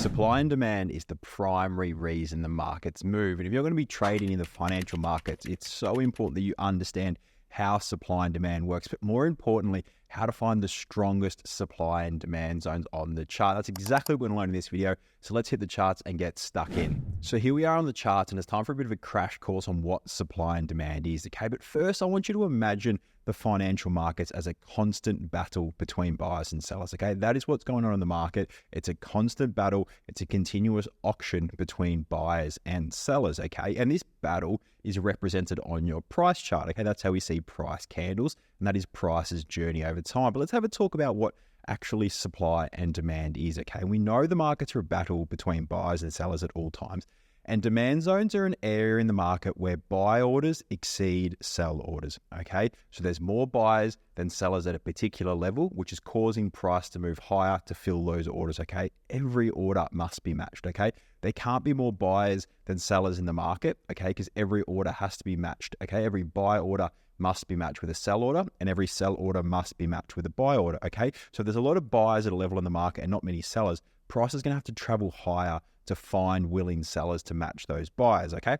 Supply and demand is the primary reason the markets move. And if you're going to be trading in the financial markets, it's so important that you understand how supply and demand works, but more importantly, how to find the strongest supply and demand zones on the chart. That's exactly what we're going to learn in this video. So let's hit the charts and get stuck in. So here we are on the charts, and it's time for a bit of a crash course on what supply and demand is, okay? But first, I want you to imagine the financial markets as a constant battle between buyers and sellers, okay? That is what's going on in the market. It's a constant battle. It's a continuous auction between buyers and sellers, okay? And this battle is represented on your price chart, okay? That's how we see price candles, and that is price's journey over time. But let's have a talk about what actually supply and demand is, okay? We know the markets are a battle between buyers and sellers at all times. And demand zones are an area in the market where buy orders exceed sell orders, okay? So there's more buyers than sellers at a particular level, which is causing price to move higher to fill those orders, okay? Every order must be matched, okay? There can't be more buyers than sellers in the market, okay? Because every order has to be matched, okay? Every buy order must be matched with a sell order, and every sell order must be matched with a buy order, okay? So there's a lot of buyers at a level in the market and not many sellers. Price is going to have to travel higher to find willing sellers to match those buyers, okay?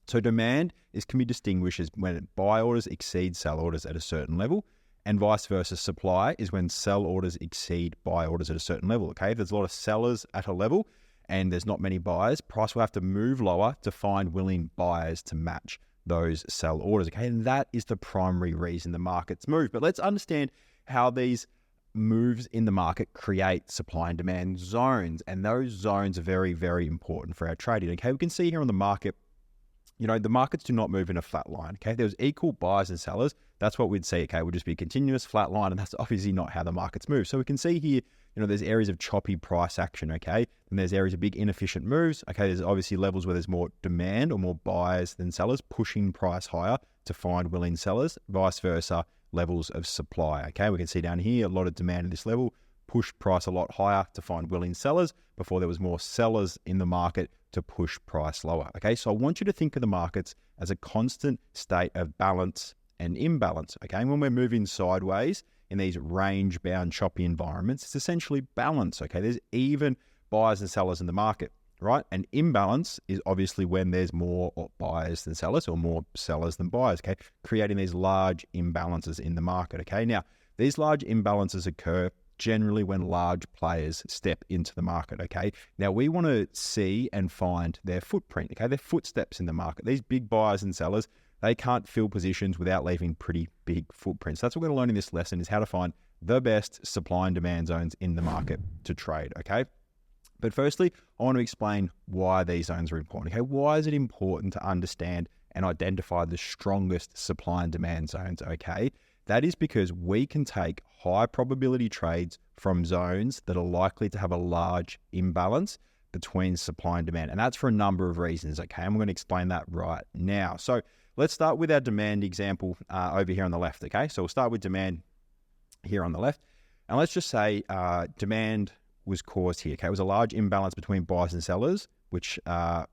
So demand can be distinguished as when buy orders exceed sell orders at a certain level, and vice versa. Supply is when sell orders exceed buy orders at a certain level, okay? If there's a lot of sellers at a level and there's not many buyers, price will have to move lower to find willing buyers to match those sell orders, okay? And that is the primary reason the markets move. But let's understand how these moves in the market create supply and demand zones, and those zones are very, very important for our trading, okay? We can see here on the market, you know, the markets do not move in a flat line, okay? There's equal buyers and sellers. That's what we'd see, okay? We'll just be a continuous flat line, and that's obviously not how the markets move. So we can see here, you know, there's areas of choppy price action, okay? And there's areas of big inefficient moves, okay? There's obviously levels where there's more demand or more buyers than sellers pushing price higher to find willing sellers, vice versa, levels of supply, okay? We can see down here, a lot of demand at this level, push price a lot higher to find willing sellers before there was more sellers in the market to push price lower, okay? So I want you to think of the markets as a constant state of balance and imbalance, okay? And when we're moving sideways in these range-bound choppy environments, it's essentially balance, okay? There's even buyers and sellers in the market, right? And imbalance is obviously when there's more buyers than sellers or more sellers than buyers, okay? Creating these large imbalances in the market, okay? Now, these large imbalances occur generally when large players step into the market, okay? Now, we want to see and find their footprint, okay? Their footsteps in the market. These big buyers and sellers, they can't fill positions without leaving pretty big footprints. That's what we're going to learn in this lesson, is how to find the best supply and demand zones in the market to trade, okay? But firstly, I want to explain why these zones are important, okay? Why is it important to understand and identify the strongest supply and demand zones, okay? That is because we can take high probability trades from zones that are likely to have a large imbalance between supply and demand. And that's for a number of reasons, okay? I'm going to explain that right now. So let's start with our demand example over here on the left, okay? So we'll start with demand here on the left. And let's just say demand was caused here, okay? It was a large imbalance between buyers and sellers, which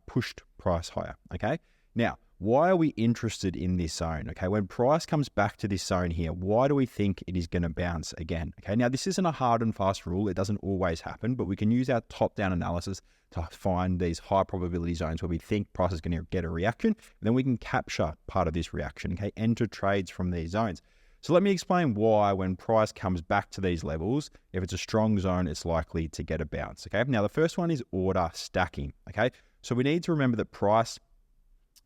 pushed price higher, okay? Now, why are we interested in this zone, okay? When price comes back to this zone here, why do we think it is going to bounce again, okay? Now, this isn't a hard and fast rule. It doesn't always happen, but we can use our top-down analysis to find these high probability zones where we think price is going to get a reaction, and then we can capture part of this reaction, okay? Enter trades from these zones. So let me explain why when price comes back to these levels, if it's a strong zone, it's likely to get a bounce, okay? Now, the first one is order stacking, okay? So we need to remember that price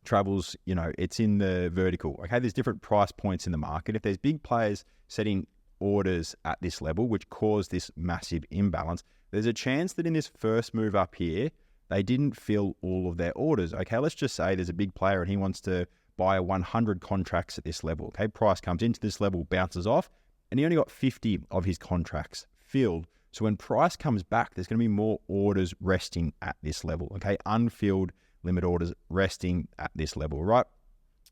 travels, you know, it's in the vertical, okay? There's different price points in the market. If there's big players setting orders at this level, which cause this massive imbalance, there's a chance that in this first move up here, they didn't fill all of their orders, okay? Let's just say there's a big player and he wants to buy 100 contracts at this level, okay? Price comes into this level, bounces off, and he only got 50 of his contracts filled. So when price comes back, there's going to be more orders resting at this level, okay? Unfilled limit orders resting at this level, right?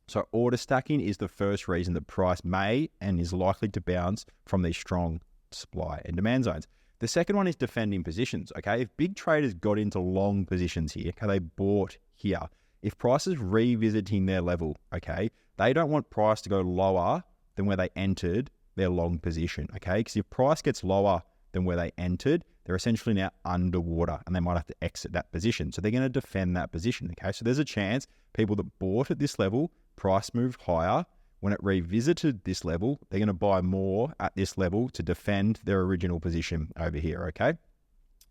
So order stacking is the first reason that price may and is likely to bounce from these strong supply and demand zones. The second one is defending positions, okay? If big traders got into long positions here, okay, they bought here, if price is revisiting their level, okay, they don't want price to go lower than where they entered their long position, okay? Because if price gets lower than where they entered, they're essentially now underwater and they might have to exit that position. So they're going to defend that position, okay? So there's a chance people that bought at this level, price moved higher. When it revisited this level, they're going to buy more at this level to defend their original position over here, okay?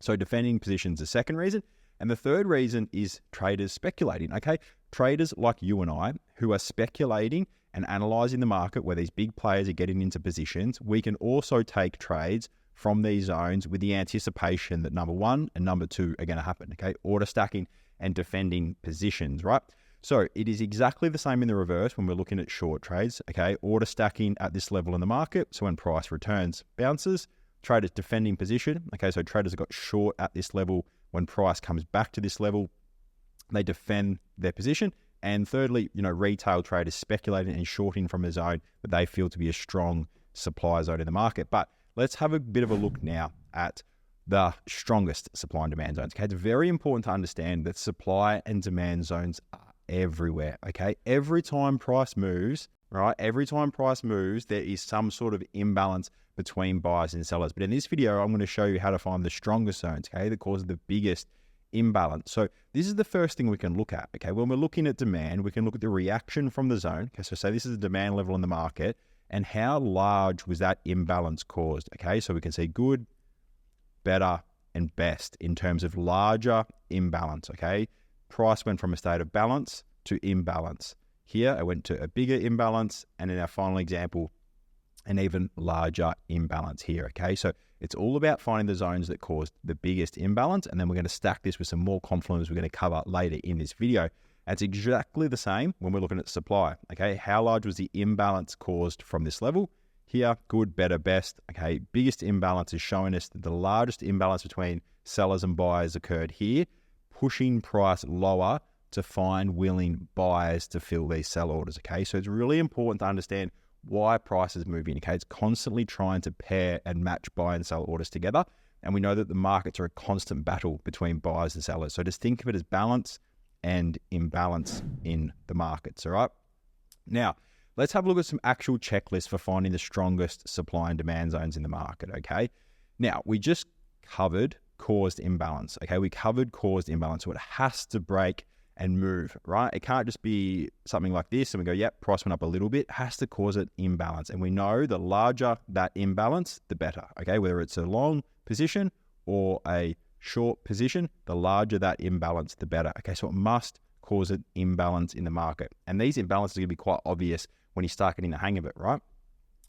So defending positions is the second reason. And the third reason is traders speculating, okay? Traders like you and I who are speculating and analyzing the market where these big players are getting into positions, we can also take trades from these zones with the anticipation that number one and number two are going to happen, okay? Order stacking and defending positions, right? So it is exactly the same in the reverse when we're looking at short trades, okay? Order stacking at this level in the market. So when price returns, bounces, traders defending position, okay? So traders have got short at this level. When price comes back to this level, they defend their position. And thirdly, retail traders speculating and shorting from a zone that they feel to be a strong supply zone in the market. But let's have a bit of a look now at the strongest supply and demand zones. Okay, it's very important to understand that supply and demand zones are everywhere. Okay, every time price moves, right? Every time price moves, there is some sort of imbalance between buyers and sellers. But in this video, I'm going to show you how to find the strongest zones, okay, that cause the biggest imbalance. So this is the first thing we can look at, okay? When we're looking at demand, we can look at the reaction from the zone. Okay, so say this is the demand level in the market and how large was that imbalance caused, okay? So we can see good, better, and best in terms of larger imbalance, okay? Price went from a state of balance to imbalance. Here, it went to a bigger imbalance, and in our final example, an even larger imbalance here, okay? So it's all about finding the zones that caused the biggest imbalance, and then we're going to stack this with some more confluence we're going to cover later in this video. It's exactly the same when we're looking at supply, okay? How large was the imbalance caused from this level? Here, good, better, best, okay? Biggest imbalance is showing us that the largest imbalance between sellers and buyers occurred here, pushing price lower to find willing buyers to fill these sell orders, okay? So it's really important to understand why price is moving, okay? It's constantly trying to pair and match buy and sell orders together. And we know that the markets are a constant battle between buyers and sellers. So just think of it as balance and imbalance in the markets, all right? Now, let's have a look at some actual checklists for finding the strongest supply and demand zones in the market, okay? Now, we just covered caused imbalance, okay? We covered caused imbalance, so it has to break and move, right? It can't just be something like this and we go, yep, price went up a little bit. It has to cause an imbalance. And we know the larger that imbalance, the better, okay? Whether it's a long position or a short position, the larger that imbalance, the better, okay? So it must cause an imbalance in the market. And these imbalances are going to be quite obvious when you start getting the hang of it, right?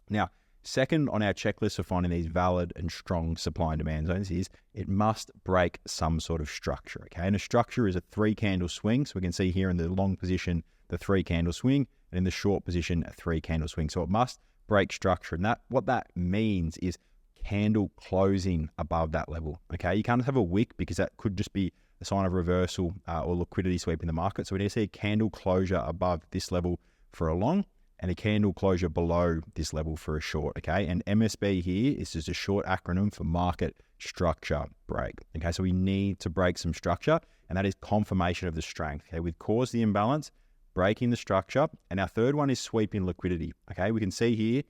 Now, second on our checklist for finding these valid and strong supply and demand zones is it must break some sort of structure, okay? And a structure is a 3-candle swing. So we can see here in the long position, the 3-candle swing, and in the short position, a 3-candle swing. So it must break structure. And what that means is candle closing above that level, okay? You can't have a wick because that could just be a sign of reversal or liquidity sweep in the market. So we need to see a candle closure above this level for a long and a candle closure below this level for a short, okay? And MSB here is just a short acronym for market structure break, okay? So we need to break some structure, and that is confirmation of the strength, okay? We've caused the imbalance, breaking the structure, and our third one is sweeping liquidity, okay? We can see here,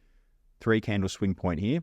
3-candle swing point here,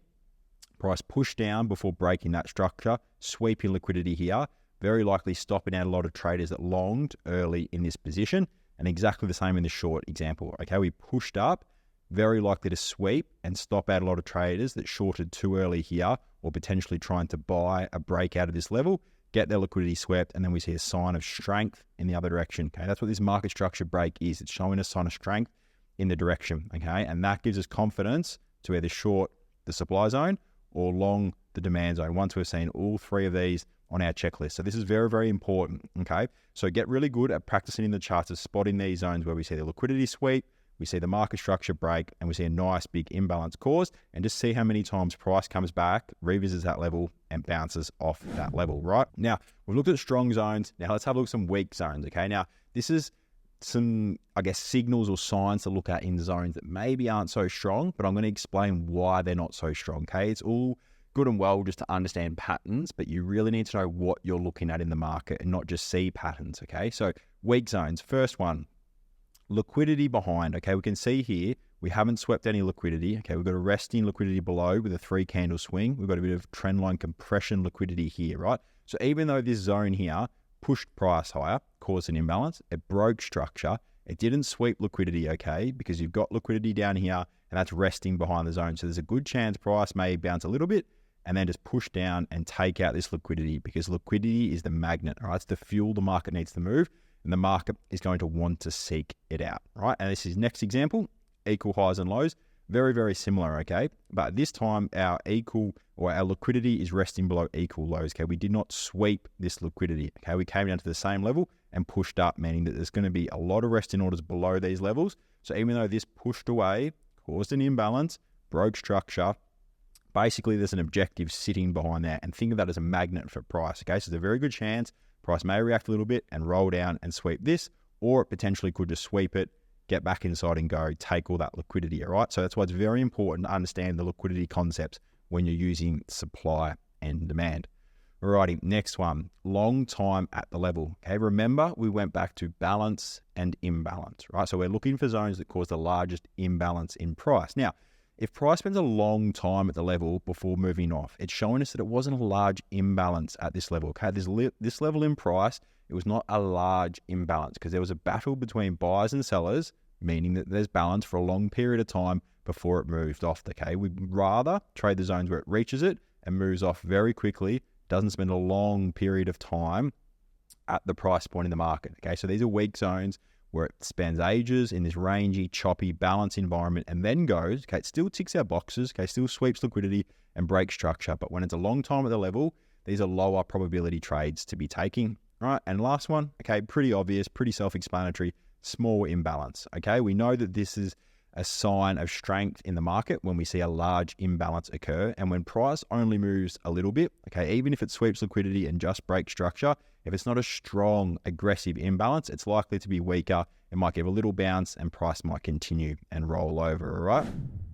price pushed down before breaking that structure, sweeping liquidity here, very likely stopping out a lot of traders that longed early in this position. And exactly the same in the short example, okay? We pushed up, very likely to sweep and stop out a lot of traders that shorted too early here or potentially trying to buy a break out of this level, get their liquidity swept, and then we see a sign of strength in the other direction, okay? That's what this market structure break is. It's showing a sign of strength in the direction, okay? And that gives us confidence to either short the supply zone or long the demand zone once we've seen all three of these on our checklist. So this is very, very important, okay? So get really good at practicing in the charts of spotting these zones where we see the liquidity sweep, we see the market structure break, and we see a nice big imbalance caused, and just see how many times price comes back, revisits that level, and bounces off that level, right? Now, we've looked at strong zones. Now let's have a look at some weak zones, okay? Now, this is some, I guess, signals or signs to look at in zones that maybe aren't so strong, but I'm going to explain why they're not so strong, okay? It's all good and well just to understand patterns, but you really need to know what you're looking at in the market and not just see patterns, okay? So weak zones, first one, liquidity behind, okay? We can see here We haven't swept any liquidity. Okay, we've got a resting liquidity below with a 3-candle swing. We've got a bit of trendline compression liquidity here, right? So even though this zone here pushed price higher, caused an imbalance, it broke structure, it didn't sweep liquidity, okay, because you've got liquidity down here and that's resting behind the zone. So there's a good chance price may bounce a little bit and then just push down and take out this liquidity, because liquidity is the magnet, all right? It's the fuel the market needs to move, and the market is going to want to seek it out, right? And this is next example, equal highs and lows, very, very similar, okay? But this time our liquidity is resting below equal lows, okay? We did not sweep this liquidity, okay? We came down to the same level and pushed up, meaning that there's going to be a lot of resting orders below these levels. So even though this pushed away, caused an imbalance, broke structure, basically there's an objective sitting behind that, and think of that as a magnet for price, okay? So there's a very good chance price may react a little bit and roll down and sweep this, or it potentially could just sweep it, get back inside and go take all that liquidity, all right? So that's why it's very important to understand the liquidity concepts when you're using supply and demand. Alrighty, next one, long time at the level. Okay, remember we went back to balance and imbalance, right? So we're looking for zones that cause the largest imbalance in price. Now, if price spends a long time at the level before moving off, it's showing us that it wasn't a large imbalance at this level. Okay, this level in price, it was not a large imbalance because there was a battle between buyers and sellers, meaning that there's balance for a long period of time before it moved off. Okay, we'd rather trade the zones where it reaches it and moves off very quickly, doesn't spend a long period of time at the price point in the market. Okay, so these are weak zones where it spends ages in this rangy, choppy, balance environment and then goes, okay, it still ticks our boxes, okay, still sweeps liquidity and breaks structure. But when it's a long time at the level, these are lower probability trades to be taking, right? And last one, okay, pretty obvious, pretty self-explanatory, small imbalance, okay? We know that this is a sign of strength in the market when we see a large imbalance occur. And when price only moves a little bit, okay, even if it sweeps liquidity and just breaks structure, if it's not a strong, aggressive imbalance, it's likely to be weaker. It might give a little bounce and price might continue and roll over, all right?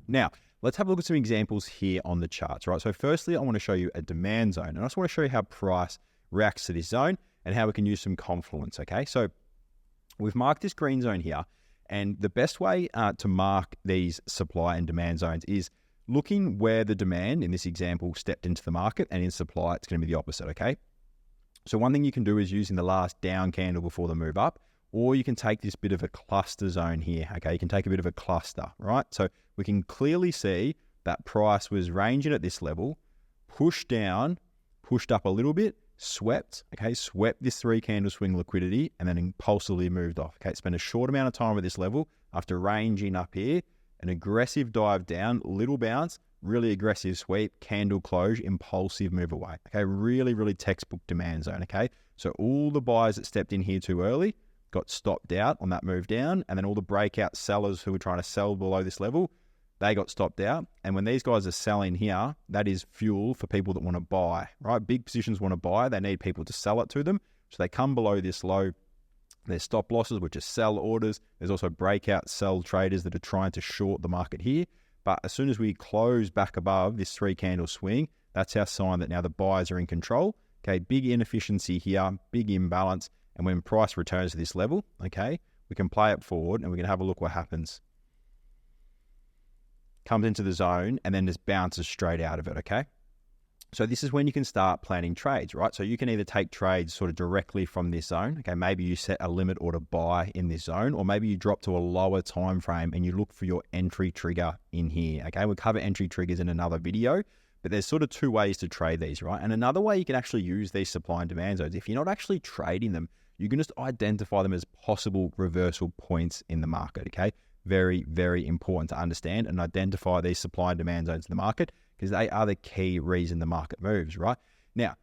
Now, let's have a look at some examples here on the charts, right? So firstly, I want to show you a demand zone. And I just want to show you how price reacts to this zone and how we can use some confluence, okay? So we've marked this green zone here. And the best way to mark these supply and demand zones is looking where the demand, in this example, stepped into the market, and in supply, it's going to be the opposite, okay? So one thing you can do is using the last down candle before the move up, or you can take this bit of a cluster zone here, okay? You can take a bit of a cluster, right? So we can clearly see that price was ranging at this level, pushed down, pushed up a little bit, swept this 3-candle swing liquidity, and then impulsively moved off. Okay, it spent a short amount of time at this level after ranging up here, an aggressive dive down, little bounce, really aggressive sweep, candle close, impulsive move away. Okay, really, really textbook demand zone. Okay, so all the buyers that stepped in here too early got stopped out on that move down, and then all the breakout sellers who were trying to sell below this level, they got stopped out. And when these guys are selling here, that is fuel for people that want to buy, right? Big positions want to buy. They need people to sell it to them. So they come below this low. There's stop losses, which are sell orders. There's also breakout sell traders that are trying to short the market here. But as soon as we close back above this 3-candle swing, that's our sign that now the buyers are in control. Okay, big inefficiency here, big imbalance. And when price returns to this level, okay, we can play it forward and we can have a look what happens. Comes into the zone and then just bounces straight out of it, okay? So this is when you can start planning trades, right? So you can either take trades sort of directly from this zone, okay? Maybe you set a limit order buy in this zone, or maybe you drop to a lower time frame and you look for your entry trigger in here, okay? We'll cover entry triggers in another video, but there's sort of two ways to trade these, right? And another way you can actually use these supply and demand zones, if you're not actually trading them, you can just identify them as possible reversal points in the market, okay? Very, very important to understand and identify these supply and demand zones in the market, because they are the key reason the market moves, right? Now,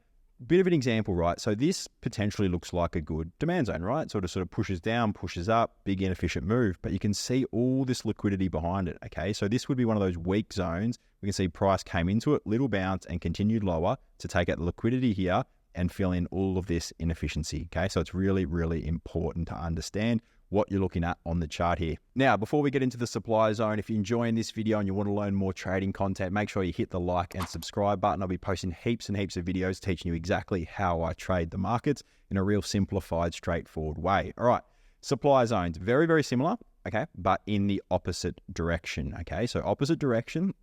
bit of an example, right? So this potentially looks like a good demand zone, right? Sort of pushes down, pushes up, big inefficient move, but you can see all this liquidity behind it, okay? So this would be one of those weak zones. We can see price came into it, little bounce, and continued lower to take out the liquidity here and fill in all of this inefficiency, okay? So it's really, really important to understand what you're looking at on the chart here. Now, before we get into the supply zone, if you're enjoying this video and you want to learn more trading content, make sure you hit the like and subscribe button. I'll be posting heaps and heaps of videos teaching you exactly how I trade the markets in a real simplified, straightforward way. All right, supply zones, very, very similar. okay, but in the opposite direction, okay? So opposite direction.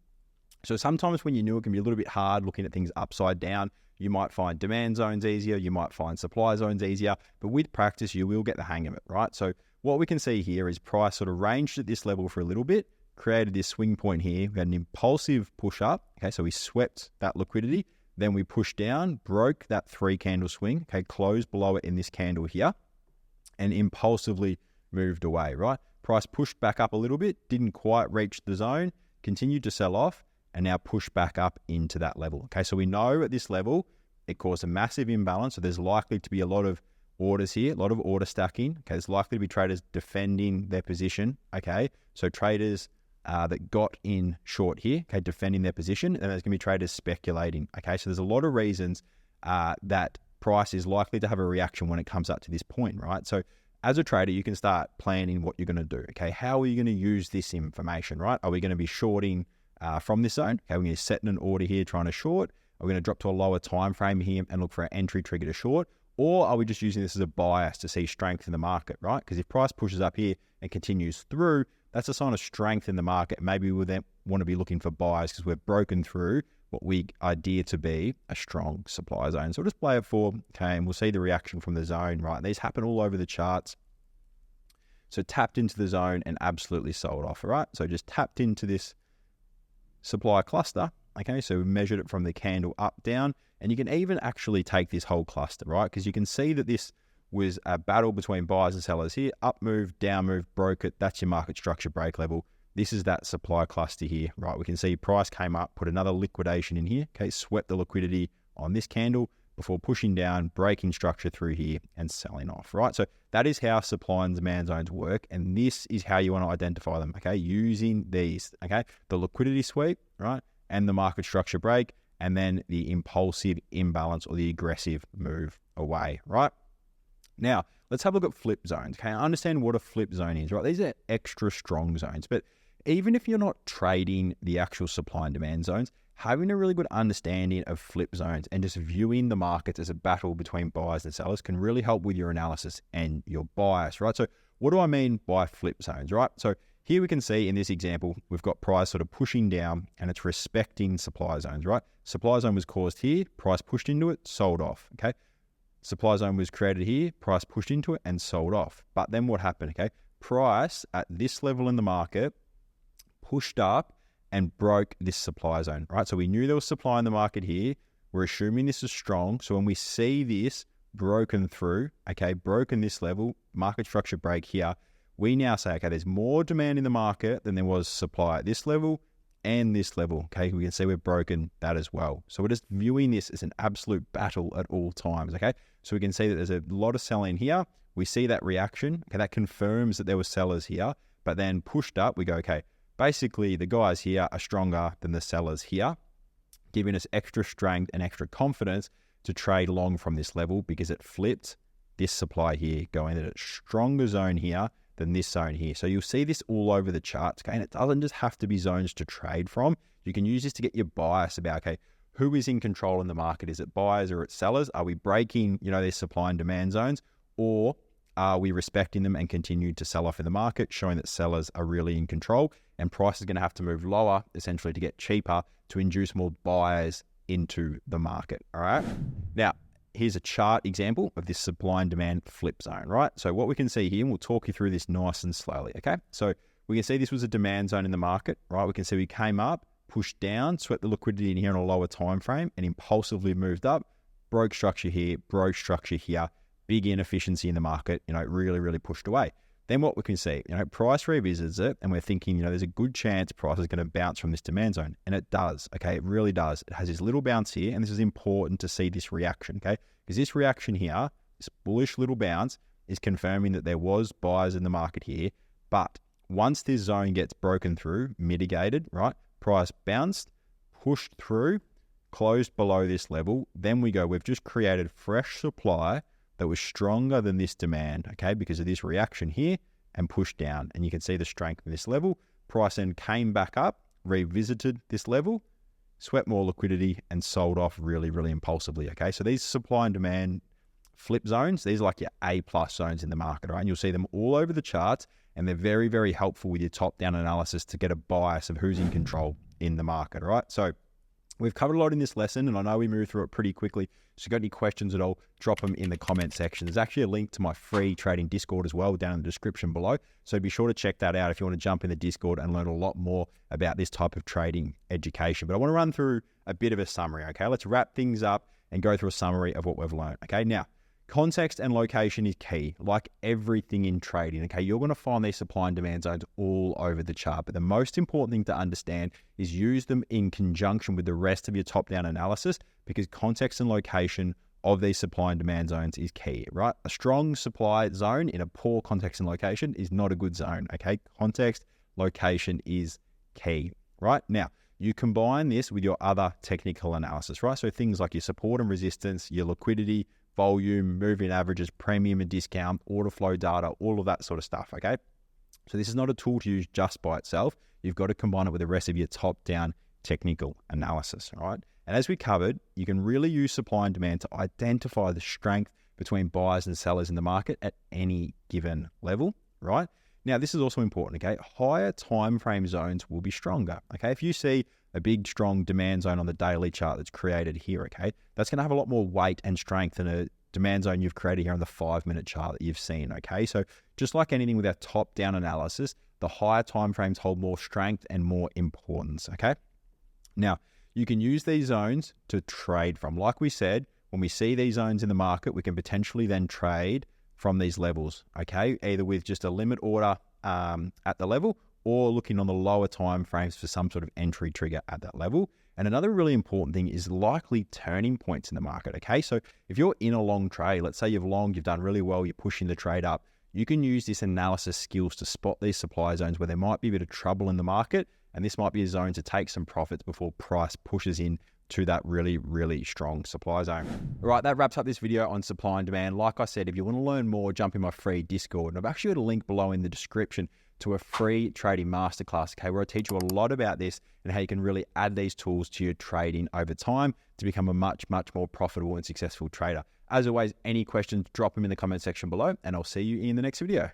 So sometimes when you're new, it can be a little bit hard looking at things upside down. You might find demand zones easier. You might find supply zones easier. But with practice, you will get the hang of it, right? So what we can see here is price sort of ranged at this level for a little bit, created this swing point here. We had an impulsive push up. Okay, so we swept that liquidity. Then we pushed down, broke that 3 candle swing. Okay, closed below it in this candle here and impulsively moved away, right? Price pushed back up a little bit, didn't quite reach the zone, continued to sell off, and now push back up into that level. Okay, so we know at this level, it caused a massive imbalance. So there's likely to be a lot of orders here, a lot of order stacking. Okay, there's likely to be traders defending their position. Okay, so traders that got in short here, okay, defending their position, and there's going to be traders speculating. Okay, so there's a lot of reasons that price is likely to have a reaction when it comes up to this point, right? So as a trader, you can start planning what you're going to do. Okay, how are you going to use this information, right? Are we going to be shorting from this zone? Okay, we're going to set in an order here trying to short. Are we going to drop to a lower time frame here and look for an entry trigger to short? Or are we just using this as a bias to see strength in the market, right? Because if price pushes up here and continues through, that's a sign of strength in the market. Maybe we'll then want to be looking for buys because we've broken through what we idea to be a strong supply zone. So we'll just play it for, okay, and we'll see the reaction from the zone, right? These happen all over the charts. So tapped into the zone and absolutely sold off, all right? So just tapped into this supply cluster, okay? So we measured it from the candle up, down, and you can even actually take this whole cluster, right? Because you can see that this was a battle between buyers and sellers here. Up move, down move, broke it. That's your market structure break level. This is that supply cluster here, right? We can see price came up, put another liquidation in here, okay? Swept the liquidity on this candle before pushing down, breaking structure through here and selling off, right? So that is how supply and demand zones work. And this is how you want to identify them, okay? Using these, okay? The liquidity sweep, right? And the market structure break, and then the impulsive imbalance or the aggressive move away, right? Now, let's have a look at flip zones, okay? I understand what a flip zone is, right? These are extra strong zones, but even if you're not trading the actual supply and demand zones, having a really good understanding of flip zones and just viewing the markets as a battle between buyers and sellers can really help with your analysis and your bias, right? So what do I mean by flip zones, right? So here we can see in this example, we've got price sort of pushing down and it's respecting supply zones, right? Supply zone was caused here, price pushed into it, sold off, okay? Supply zone was created here, price pushed into it and sold off. But then what happened, okay? Price at this level in the market pushed up and broke this supply zone, right? So we knew there was supply in the market here. We're assuming this is strong. So when we see this broken through, okay, broken this level, market structure break here, we now say, okay, there's more demand in the market than there was supply at this level and this level, okay? We can see we've broken that as well. So we're just viewing this as an absolute battle at all times, okay? So we can see that there's a lot of selling here. We see that reaction, okay? That confirms that there were sellers here, but then pushed up, we go, okay, basically the guys here are stronger than the sellers here, giving us extra strength and extra confidence to trade long from this level because it flipped this supply here, going at a stronger zone here than this zone here. So you'll see this all over the charts, okay? And it doesn't just have to be zones to trade from. You can use this to get your bias about, okay, who is in control in the market? Is it buyers or it's sellers? Are we breaking, these supply and demand zones, or are we respecting them and continue to sell off in the market, showing that sellers are really in control and price is going to have to move lower essentially to get cheaper to induce more buyers into the market, all right? Now, here's a chart example of this supply and demand flip zone, right? So what we can see here, and we'll talk you through this nice and slowly, okay? So we can see this was a demand zone in the market, right? We can see we came up, pushed down, swept the liquidity in here on a lower time frame and impulsively moved up, broke structure here, broke structure here, big inefficiency in the market, really, really pushed away. Then what we can see, price revisits it and we're thinking, there's a good chance price is going to bounce from this demand zone. And it does, okay? It really does. It has this little bounce here, and this is important to see this reaction, okay? Because this reaction here, this bullish little bounce, is confirming that there was buyers in the market here. But once this zone gets broken through, mitigated, right? Price bounced, pushed through, closed below this level. Then we go, we've just created fresh supply that was stronger than this demand, okay, because of this reaction here and pushed down. And you can see the strength of this level. Price then came back up, revisited this level, swept more liquidity and sold off really, really impulsively, okay? So these supply and demand flip zones. These are like your A+ zones in the market, right? And you'll see them all over the charts, and they're very, very helpful with your top-down analysis to get a bias of who's in control in the market, right? So we've covered a lot in this lesson, and I know we moved through it pretty quickly. So if you've got any questions at all, drop them in the comment section. There's actually a link to my free trading Discord as well down in the description below. So be sure to check that out if you want to jump in the Discord and learn a lot more about this type of trading education. But I want to run through a bit of a summary, okay? Let's wrap things up and go through a summary of what we've learned, okay? Now, context and location is key, like everything in trading, okay? You're going to find these supply and demand zones all over the chart, but the most important thing to understand is use them in conjunction with the rest of your top-down analysis, because context and location of these supply and demand zones is key, right? A strong supply zone in a poor context and location is not a good zone, okay? Context, location is key, right? Now, you combine this with your other technical analysis, right? So things like your support and resistance, your liquidity, volume, moving averages, premium and discount, order flow data, all of that sort of stuff, okay? So this is not a tool to use just by itself. You've got to combine it with the rest of your top-down technical analysis, all right? And as we covered, you can really use supply and demand to identify the strength between buyers and sellers in the market at any given level, right? Now, this is also important, okay? Higher time frame zones will be stronger, okay? If you see a big, strong demand zone on the daily chart that's created here, okay, that's going to have a lot more weight and strength than a demand zone you've created here on the 5-minute chart that you've seen, okay? So just like anything with our top-down analysis, the higher time frames hold more strength and more importance, okay? Now, you can use these zones to trade from. Like we said, when we see these zones in the market, we can potentially then trade from these levels, okay? Either with just a limit order at the level, or looking on the lower time frames for some sort of entry trigger at that level. And another really important thing is likely turning points in the market, okay? So if you're in a long trade, let's say you've done really well, you're pushing the trade up, you can use this analysis skills to spot these supply zones where there might be a bit of trouble in the market, and this might be a zone to take some profits before price pushes in to that really, really strong supply zone. All right, that wraps up this video on supply and demand. Like I said, if you want to learn more, jump in my free Discord. And I've actually got a link below in the description to a free trading masterclass, okay, where I teach you a lot about this and how you can really add these tools to your trading over time to become a much, much more profitable and successful trader. As always, any questions, drop them in the comment section below, and I'll see you in the next video.